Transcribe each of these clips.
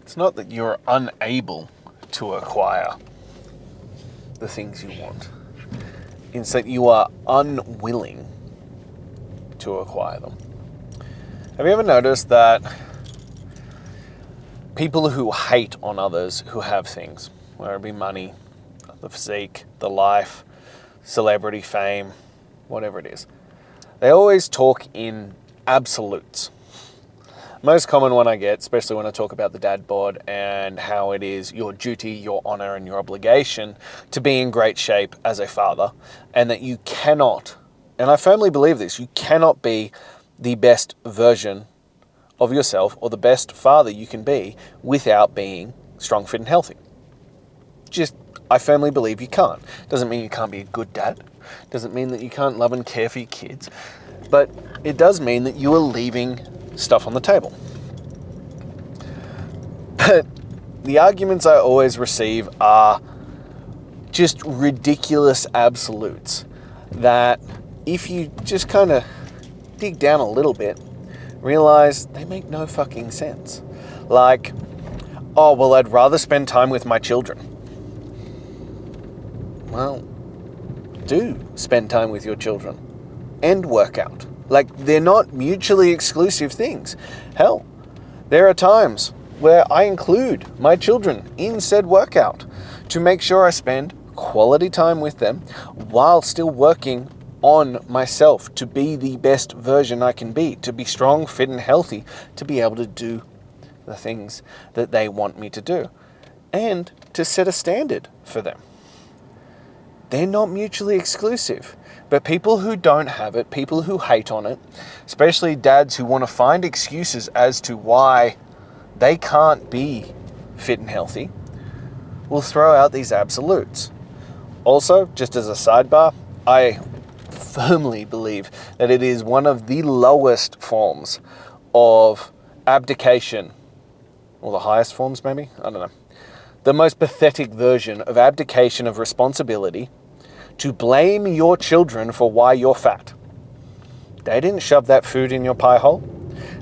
It's not that you're unable to acquire the things you want. It's that you are unwilling to acquire them. Have you ever noticed that people who hate on others who have things, whether it be money, the physique, the life, celebrity, fame, whatever it is, they always talk in absolutes. Most common one I get, especially when I talk about the dad bod and how it is your duty, your honor, and your obligation to be in great shape as a father, and that you cannot, and I firmly believe this, you cannot be the best version of yourself or the best father you can be without being strong, fit, and healthy. I firmly believe you can't. Doesn't mean you can't be a good dad. Doesn't mean that you can't love and care for your kids. But it does mean that you are leaving stuff on the table. But the arguments I always receive are just ridiculous absolutes that if you just kind of dig down a little bit, realize they make no fucking sense. Like, oh, well, I'd rather spend time with my children. Well, do spend time with your children and work out. Like, they're not mutually exclusive things. Hell, there are times where I include my children in said workout to make sure I spend quality time with them while still working on myself to be the best version I can be, to be strong, fit, and healthy, to be able to do the things that they want me to do, and to set a standard for them. They're not mutually exclusive. But people who don't have it, people who hate on it, especially dads who want to find excuses as to why they can't be fit and healthy, will throw out these absolutes. Also, just as a sidebar, I firmly believe that it is one of the lowest forms of abdication, or the highest forms maybe, I don't know. The most pathetic version of abdication of responsibility to blame your children for why you're fat. They didn't shove that food in your pie hole.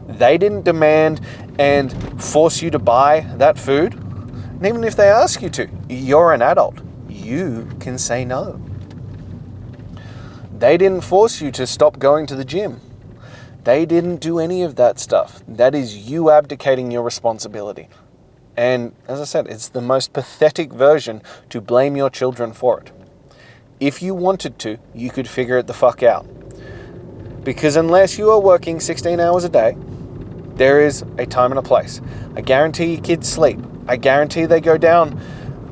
They didn't demand and force you to buy that food. And even if they ask you to, you're an adult. You can say no. They didn't force you to stop going to the gym. They didn't do any of that stuff. That is you abdicating your responsibility. And as I said, it's the most pathetic version to blame your children for it. If you wanted to, you could figure it the fuck out. Because unless you are working 16 hours a day, there is a time and a place. I guarantee your kids sleep. I guarantee they go down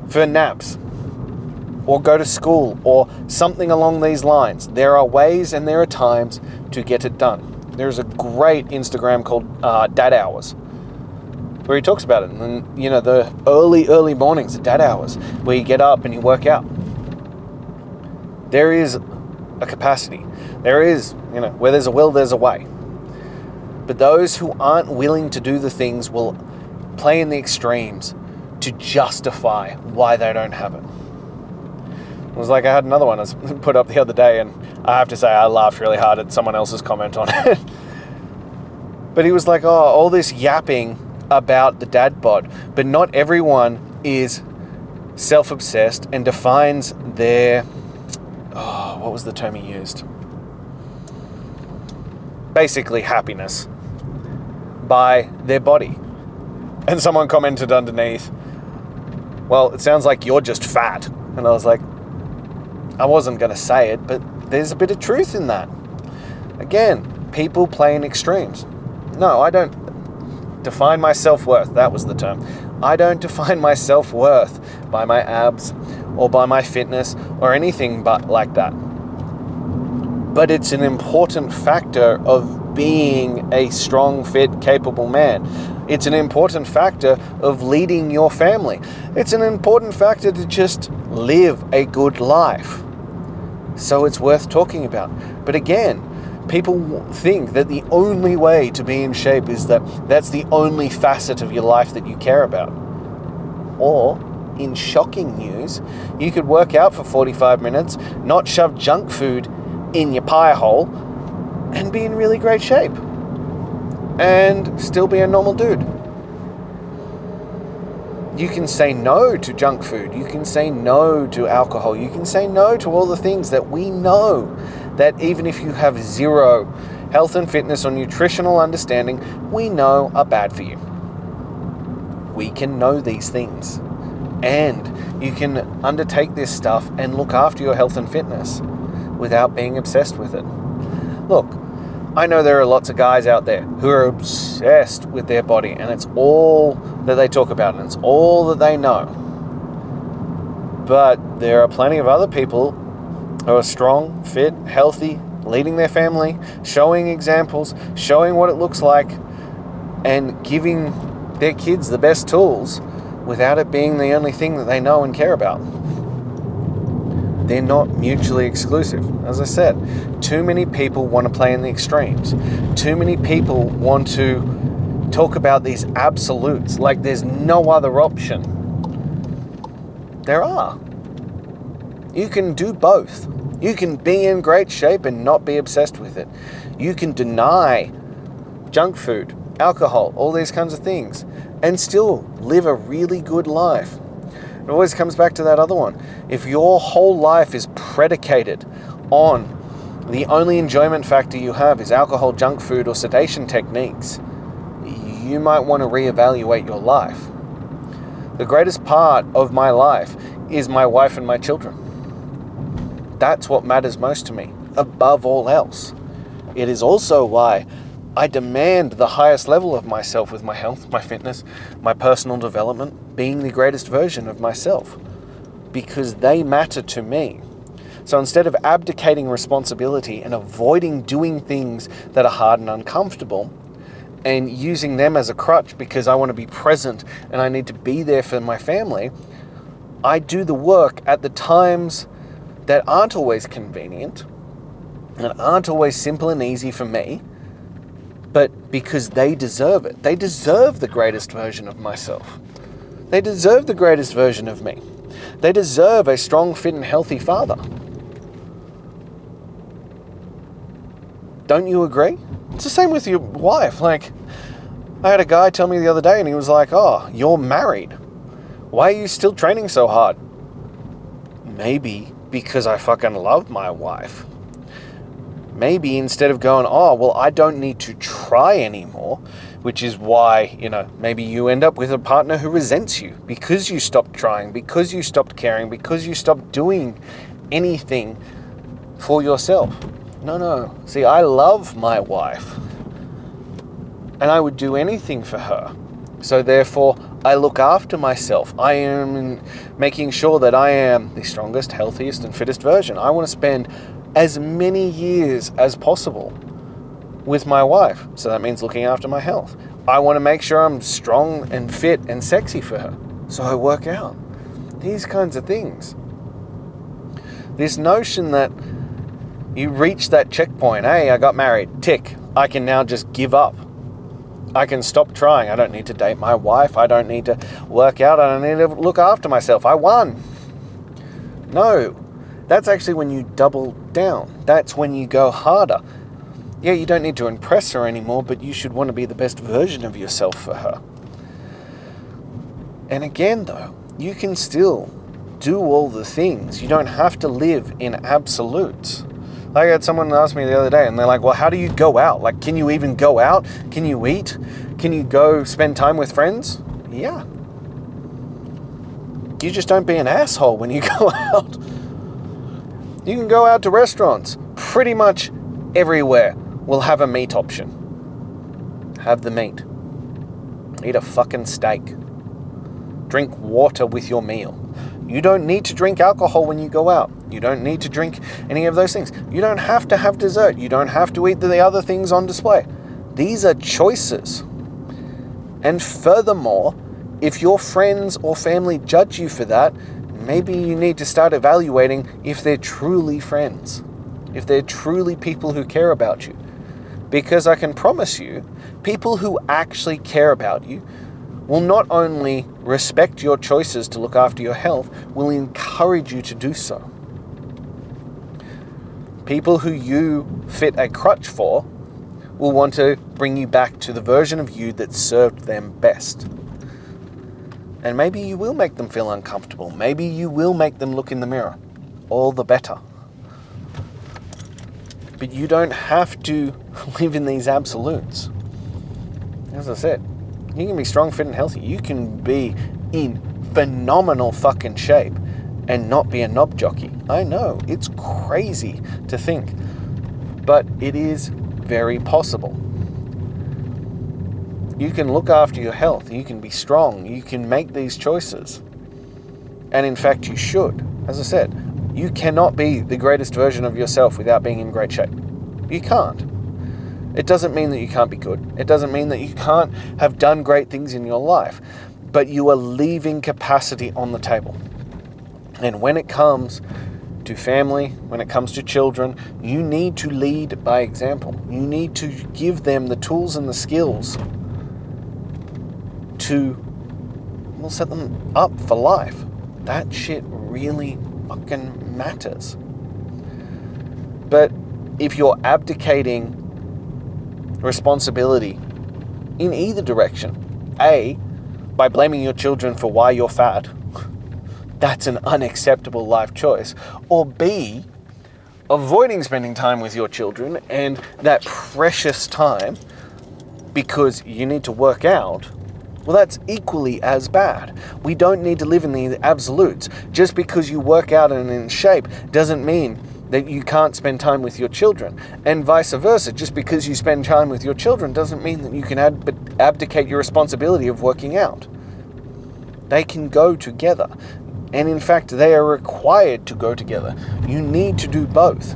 for naps or go to school or something along these lines. There are ways and there are times to get it done. There's a great Instagram called Dad Hours, where he talks about it. And, the early mornings, the dad hours, where you get up and you work out. There is a capacity. There is, where there's a will, there's a way. But those who aren't willing to do the things will play in the extremes to justify why they don't have it. It was like I had another one I put up the other day, and I have to say I laughed really hard at someone else's comment on it. But he was like, oh, all this yapping about the dad bod, but not everyone is self-obsessed and defines their, what was the term he used? Basically happiness by their body. And someone commented underneath, well, it sounds like you're just fat. And I was like, I wasn't going to say it, but there's a bit of truth in that. Again, people play in extremes. No, I don't define my self-worth. That was the term. I don't define my self-worth by my abs or by my fitness or anything but like that. But it's an important factor of being a strong, fit, capable man. It's an important factor of leading your family. It's an important factor to just live a good life. So it's worth talking about. But again, people think that the only way to be in shape is that's the only facet of your life that you care about. Or, in shocking news, you could work out for 45 minutes, not shove junk food in your pie hole, and be in really great shape. And still be a normal dude. You can say no to junk food. You can say no to alcohol. You can say no to all the things that we know that even if you have zero health and fitness or nutritional understanding, we know are bad for you. We can know these things. And you can undertake this stuff and look after your health and fitness without being obsessed with it. Look, I know there are lots of guys out there who are obsessed with their body, and it's all that they talk about, and it's all that they know. But there are plenty of other people who are strong, fit, healthy, leading their family, showing examples, showing what it looks like, and giving their kids the best tools without it being the only thing that they know and care about. They're not mutually exclusive. As I said, too many people want to play in the extremes. Too many people want to talk about these absolutes like there's no other option. There are. You can do both. You can be in great shape and not be obsessed with it. You can deny junk food, alcohol, all these kinds of things, and still live a really good life. It always comes back to that other one. If your whole life is predicated on the only enjoyment factor you have is alcohol, junk food, or sedation techniques, you might want to reevaluate your life. The greatest part of my life is my wife and my children. That's what matters most to me, above all else. It is also why I demand the highest level of myself with my health, my fitness, my personal development, being the greatest version of myself, because they matter to me. So instead of abdicating responsibility and avoiding doing things that are hard and uncomfortable and using them as a crutch because I want to be present and I need to be there for my family, I do the work at the times that aren't always convenient and aren't always simple and easy for me, but because they deserve it. They deserve the greatest version of myself. They deserve the greatest version of me. They deserve a strong, fit, and healthy father. Don't you agree? It's the same with your wife. Like, I had a guy tell me the other day and he was like, "Oh, you're married. Why are you still training so hard?" Maybe because I fucking love my wife. Maybe instead of going, "Oh, well, I don't need to try anymore," which is why, maybe you end up with a partner who resents you because you stopped trying, because you stopped caring, because you stopped doing anything for yourself. No. See, I love my wife and I would do anything for her. So therefore, I look after myself. I am making sure that I am the strongest, healthiest, and fittest version. I want to spend as many years as possible with my wife. So that means looking after my health. I want to make sure I'm strong and fit and sexy for her. So I work out. These kinds of things. This notion that you reach that checkpoint, hey, I got married, tick, I can now just give up. I can stop trying. I don't need to date my wife. I don't need to work out. I don't need to look after myself. I won. No. That's actually when you double down. That's when you go harder. Yeah, you don't need to impress her anymore, but you should want to be the best version of yourself for her. And again, though, you can still do all the things. You don't have to live in absolutes. I had someone ask me the other day, and they're like, "Well, how do you go out? Like, can you even go out? Can you eat? Can you go spend time with friends?" Yeah. You just don't be an asshole when you go out. You can go out to restaurants. Pretty much everywhere will have a meat option. Have the meat. Eat a fucking steak. Drink water with your meal. You don't need to drink alcohol when you go out. You don't need to drink any of those things. You don't have to have dessert. You don't have to eat the other things on display. These are choices. And furthermore, if your friends or family judge you for that, maybe you need to start evaluating if they're truly friends, if they're truly people who care about you. Because I can promise you, people who actually care about you will not only respect your choices to look after your health, will encourage you to do so. People who you fit a crutch for will want to bring you back to the version of you that served them best. And maybe you will make them feel uncomfortable. Maybe you will make them look in the mirror. All the better. But you don't have to live in these absolutes. As I said, you can be strong, fit, and healthy. You can be in phenomenal fucking shape and not be a knob jockey. I know, it's crazy to think, but it is very possible. You can look after your health. You can be strong. You can make these choices. And in fact, you should. As I said, you cannot be the greatest version of yourself without being in great shape. You can't. It doesn't mean that you can't be good. It doesn't mean that you can't have done great things in your life. But you are leaving capacity on the table. And when it comes to family, when it comes to children, you need to lead by example. You need to give them the tools and the skills to set them up for life. That shit really fucking matters. But if you're abdicating responsibility in either direction, A, by blaming your children for why you're fat, that's an unacceptable life choice, or B, avoiding spending time with your children and that precious time because you need to work out, well, that's equally as bad. We don't need to live in the absolutes. Just because you work out and in shape doesn't mean that you can't spend time with your children. And vice versa, just because you spend time with your children doesn't mean that you can abdicate your responsibility of working out. They can go together. And in fact, they are required to go together. You need to do both.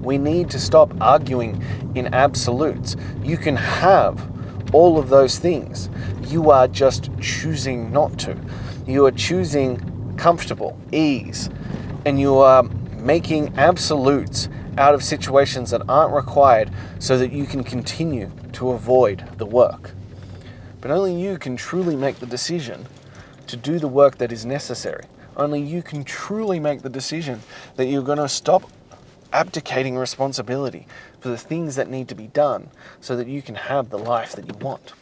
We need to stop arguing in absolutes. You can have all of those things. You are just choosing not to. You are choosing comfortable, ease, and you are making absolutes out of situations that aren't required so that you can continue to avoid the work. But only you can truly make the decision to do the work that is necessary. Only you can truly make the decision that you're going to stop abdicating responsibility for the things that need to be done so that you can have the life that you want.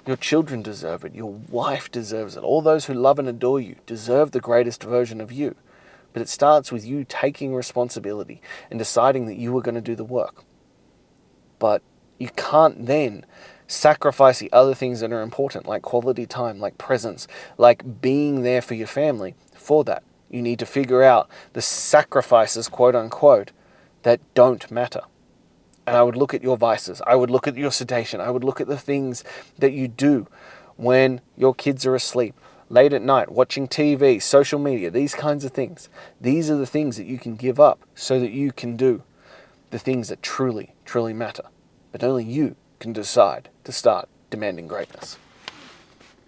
Your children deserve it. Your wife deserves it. All those who love and adore you deserve the greatest version of you. But it starts with you taking responsibility and deciding that you are going to do the work. But you can't then sacrifice the other things that are important, like quality time, like presence, like being there for your family. For that, you need to figure out the sacrifices, quote unquote, that don't matter. And I would look at your vices. I would look at your sedation. I would look at the things that you do when your kids are asleep, late at night, watching TV, social media, these kinds of things. These are the things that you can give up so that you can do the things that truly, truly matter. But only you can decide to start demanding greatness.